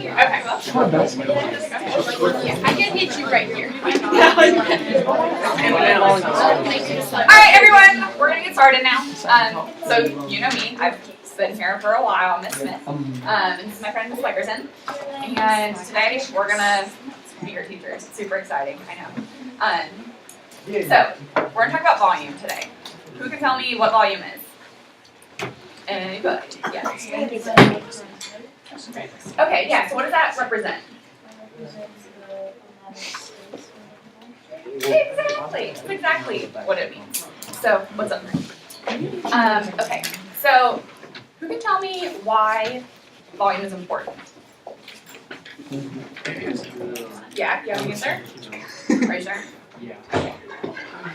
Okay. I can hit you right here. Alright, everyone, we're going to get started now. So, you know me. I've been here for a while, Miss Smith. And this is my friend, Miss Wegrzyn. And today, we're going to be your teachers. It's super exciting, I know. So, we're going to talk about volume today. Who can tell me what volume is? Anybody? Yes. Okay, yeah, so what does that represent? Exactly. That's exactly what it means. So, what's up next? Okay, so who can tell me why volume is important? Yeah, you have an answer? Are you sure? Yeah. Okay.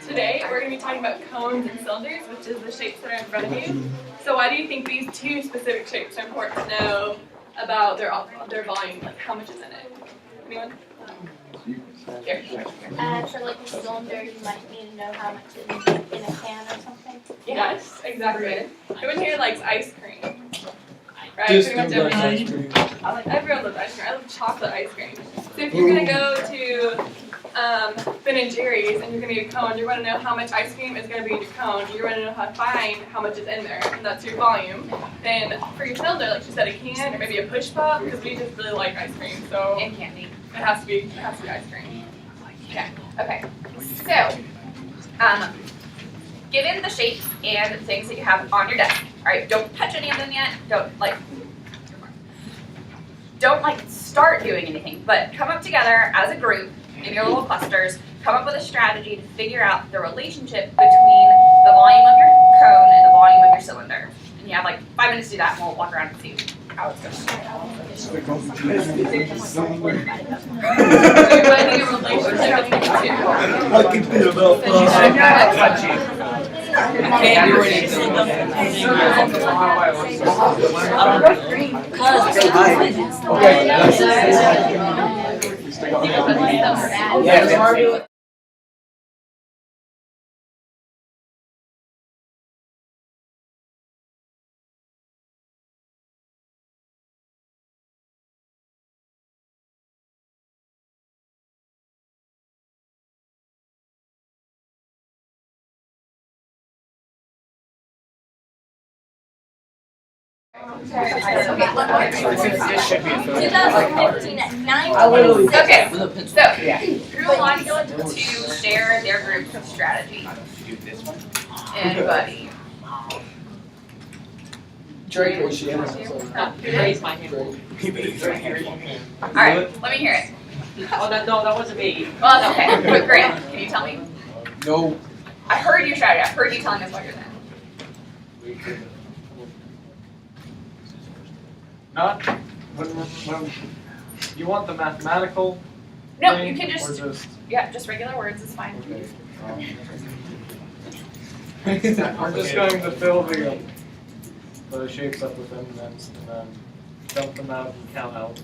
Today, we're going to be talking about cones and cylinders, which is the shapes that are in front of you. So why do you think these two specific shapes are important to know about their volume, like how much is in it? Anyone? Here. For like a cylinder, you might need to know how much is in a can or something. Yes, exactly. Who in here likes ice cream? Right, Just pretty much like everyone. ice cream. Everyone loves ice cream. I love chocolate ice cream. So if you're going to go to Ben and Jerry's and you're going to get a cone, you're going to know how much ice cream is going to be in your cone. You're going to know how to find how much is in there, and that's your volume. Then for your cylinder, like she said, a can or maybe a push pop, because we just really like ice cream, so And candy. it has to be ice cream. Yeah. Okay. So, given the shapes and things that you have on your desk, all right, don't touch any of them yet. Don't start doing anything, but come up together as a group in your little clusters, come up with a strategy to figure out the relationship between the volume of your cone and the volume of your cylinder. And you have like 5 minutes to do that, and we'll walk around and see how it's going. You're finding a relationship between the two. I can feel about Can't do anything. Yeah. This should be 2015 at 9. Okay, so who wants to share their group's strategy? Anybody? Drake raised Raise my hand. All right, let me hear it. Oh, no, that wasn't me. Well, that's okay. But Grant, can you tell me? No. I heard your strategy. I heard you telling us what you're saying. Not when you want the mathematical. No, thing, you can or just just regular words is fine. I'm just going to fill the shapes up with M&Ms and then dump them out and count out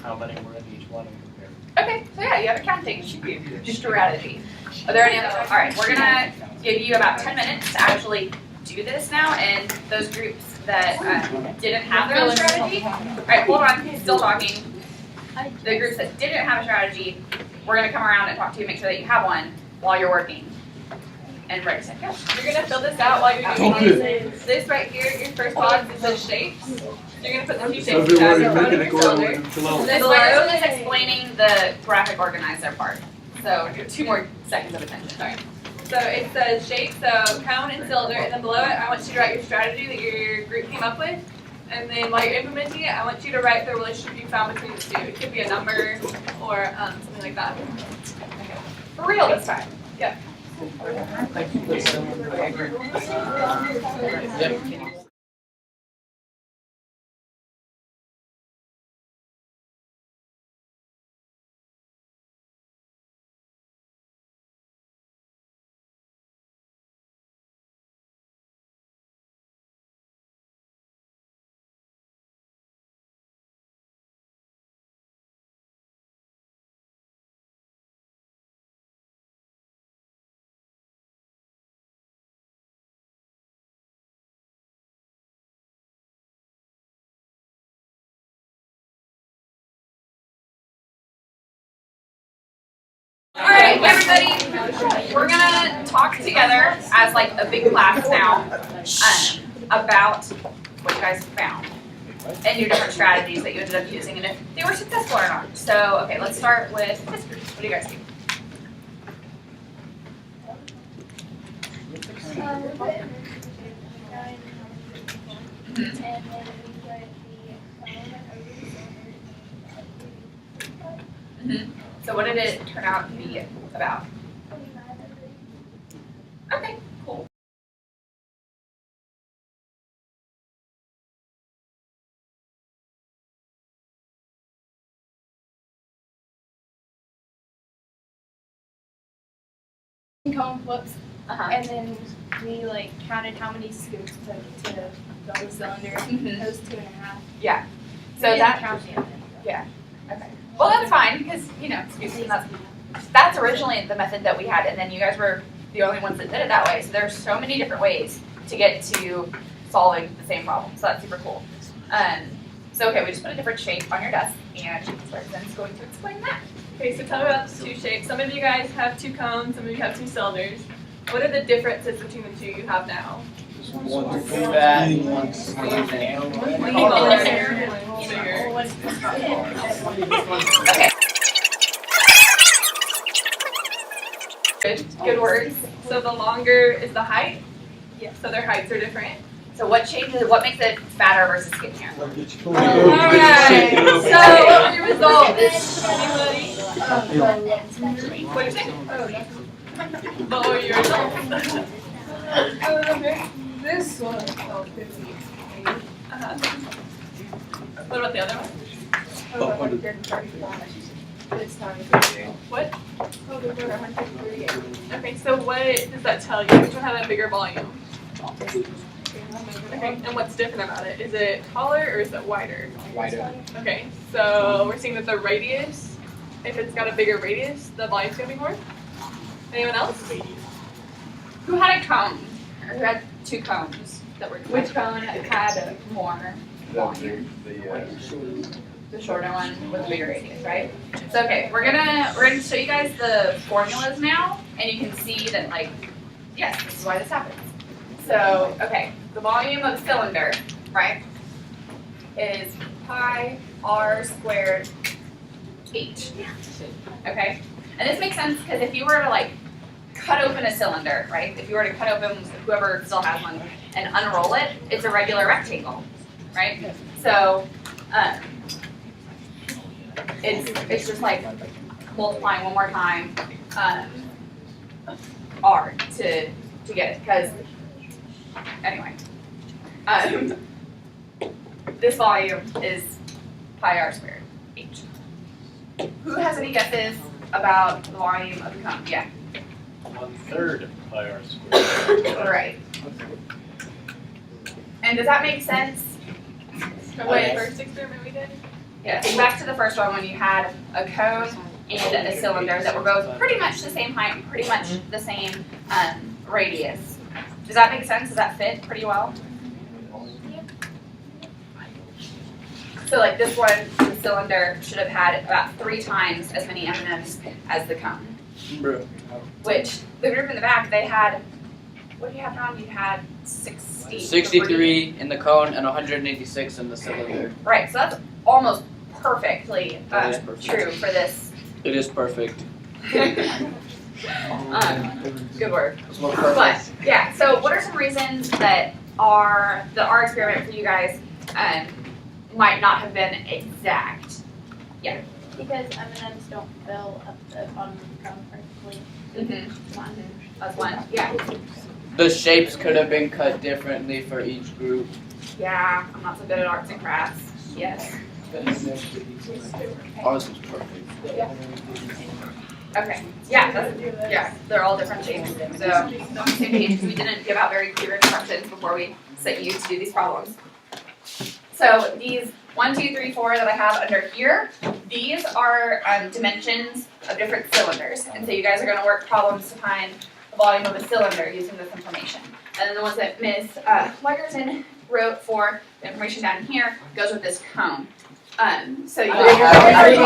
how many were in each one and compare. Okay, so yeah, you have a counting strategy. Are there any other? All right, we're gonna give you about 10 minutes to actually do this now, and those groups that didn't have their own strategy. All right, hold on, still talking. The groups that didn't have a strategy, we're gonna come around and talk to you, make sure that you have one while you're working. And Rick said, yeah. You're going to fill this out while you're doing this right here. Your first box is the shapes. You're going to put the two shapes down your cone and your cylinder. This Wegrzyn is explaining the graphic organizer part. So 2 more seconds of attention. Sorry. So it says shape, so cone and cylinder, and then below it, I want you to write your strategy that your group came up with. And then while you're implementing it, I want you to write the relationship you found between the two. It could be a number or something like that. Okay. For real this time. Yeah. Thank you. Okay, everybody, we're gonna talk together as like a big class now about what you guys found and your different strategies that you ended up using and if they were successful or not. So, okay, let's start with this group. What do you guys do? So what did it turn out to be about? Okay, cool. Cone flips, Uh-huh. and then we like counted how many scoops took to fill the cylinder. It was 2.5. So We that, didn't count the other. okay. Well, that's fine because, you know, that's originally the method that we had and then you guys were the only ones that did it that way. So there's so many different ways to get to solving the same problem. So that's super cool. So okay, we just put a different shape on your desk and Wegrzyn's going to explain that. Okay, so tell me about the two shapes. Some of you guys have two cones, some of you have two cylinders. What are the differences between the two you have now? One's fat, one's skinny. Okay. Good words. So the longer is the height? Yeah. So their heights are different. So what changes, what makes it fatter versus skinnier? Alright, so what were your results? Anybody? What did you say? What were your results? This one felt 58. What about the other one? Oh, 134. It's not a good What? Oh, they were 138. Okay, so what does that tell you? Which one had a bigger volume? Okay, and what's different about it? Is it taller or is it wider? Wider. Okay, so we're seeing that the radius, if it's got a bigger radius, the volume's gonna be more? Anyone else? Who had a cone? Or who had two cones that were Which cone had more volume? The shorter one with the bigger radius, right? So okay, we're gonna show you guys the formulas now, and you can see that like, yes, this is why this happens. So okay, the volume of a cylinder, right, is pi r squared h. Okay, and this makes sense because if you were to like cut open a cylinder, right? If you were to cut open, whoever still has one, and unroll it, it's a regular rectangle, right? So it's just like multiplying one more time r to get it, because anyway, this volume is pi r squared h. Who has any guesses about the volume of the cone? Yeah. 1/3 pi r squared. All right. And does that make sense? From the first experiment we did? Yeah, think back to the first one when you had a cone and a cylinder that were both pretty much the same height, pretty much the same radius. Does that make sense? Does that fit pretty well? So like this one, the cylinder should have had about 3 times as many M&Ms as the cone. Which, the group in the back, they had, what do you have now? You had 63 in the cone and 186 in the cylinder. Right, so that's almost perfectly That is perfect. true for this. It is perfect. Good word. It's more But, perfect. yeah, so what are some reasons that our experiment for you guys might not have been exact? Because M&Ms don't fill up the bottom of the cone perfectly. That's one. Yeah. The shapes could have been cut differently for each group. Yeah, I'm not so good at arts and crafts. Yes. Ours was perfect. Okay. Yeah, they're all different shapes. So, on the same page, we didn't give out very clear instructions before we set you to do these problems. So these 1, 2, 3, 4 that I have under here, these are dimensions of different cylinders. And so you guys are going to work problems to find the volume of a cylinder using this information. And then the ones that Ms. Wegrzyn wrote for the information down here goes with this cone. So you Are you